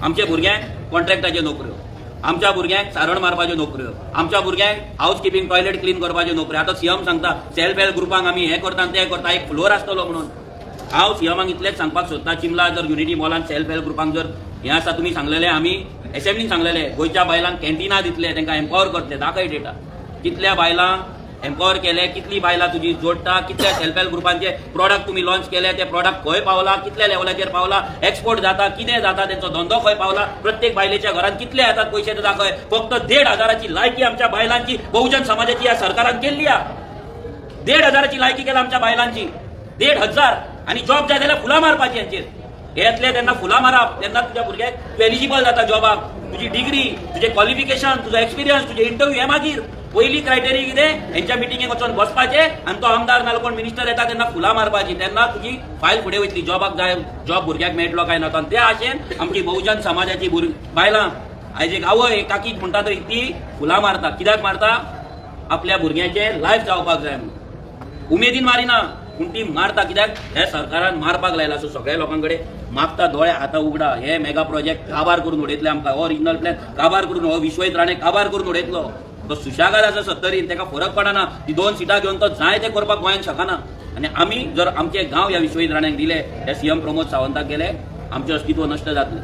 आमच्या भुरग्यांक कॉन्ट्रॅक्टाच्यो नोकऱ्यो, आमच्या भुरग्यांक सारण मारपाच्यो नोकऱ्यो, आमच्या भुरग्यांक हाऊस किपींग टॉयलेट क्लीन करपाच्यो नोकऱ्यो. आतां सीएम सांगता सेल्फ हेल्प ग्रुपांक आमी हें करता तें करता, एक फ्लोर आसतलो म्हणून. हांव सीएमाक इतलेंच सांगपाक सोदता, चिमला जर युनिटी मॉलान सेल्फ हेल्प ग्रुपांक जर हें आसा, तुमी सांगलेलें, आमी एसेंब्लीन सांगलेलें गोंयच्या बायलांक कॅन्टिना दितले, तांकां एम्पावर करतले. दाखय डेटा कितल्या बायलांक एम्पावर केले, कितली बायलां तुजी जोडटा, कितल्या सेल्फ हेल्प ग्रुपांचे प्रॉडक्ट तुम्ही लॉन्च केले, ते प्रॉडक्ट खंय पावला, कितल्या लेवलाचेर पावला, एक्सपोर्ट जाता, कितें जाता, तेंचो धंदो खंय पावला, प्रत्येक बायलेच्या घरात कितले येतात पयशे ते दाखय. फक्त 1,500ची लायकी आमच्या बायलांची बहुजन समाजाची ह्या सरकारान केल्ली आहा. 1,500ची लायकी केला आमच्या बायलांची, 1,500. आणि जॉब जाय जाल्यार फुलां मारपाची हांचेर. येतले तेन्ना फुलां मारप, तेन्ना तुज्या भुरग्याक तूं एलिजिबल जाता जॉबाक. तुजी डिग्री, तुजें क्वॉलिफिकेशन, तुजो एक्सपिरियन्स, तुजे इंटरव्यू हें मागीर. पयली क्रायटेरिया कितें, हेंच्या मिटिंगेक वचून बसपाचें आनी तो आमदार नाल्यार कोण मिनिस्टर येता तेन्ना फुलां मारपाची. तेन्ना तुजी फायल फुडें वयतली, जॉबाक जाय, जॉब भुरग्याक मेळटलो काय ना. त्या आशेन आमची बहुजन समाजाची बायलां आयज एक आवय एक काकी म्हणटा तरी ती फुलां मारता. कित्याक मारता, आपल्या भुरग्याचें लायफ जावपाक जाय म्हणून. उमेदीन मारिना पूण ती मारता. कित्याक हे सरकारान मारपाक लायला. सो सगळ्या लोकांकडे मागता दोळे हातां उगडा. हे मेगा प्रोजेक्ट काबार करून उडयतले आमकां, हो रिजनल प्लॅन काबार करून, हो विश्वजीत राणे काबार करून उडयतलो. तो सुशागाद आसा 70, ताका फरक पडना. ती 2 सिटां घेवन तो जाय ते करपाक गोंयांत शकना. आनी आमी जर आमचे गांव ह्या विश्वजीत राण्याक दिले, हे सीएम प्रमोद सावंताक गेले, आमचें अस्तित्व नश्ट जातलें.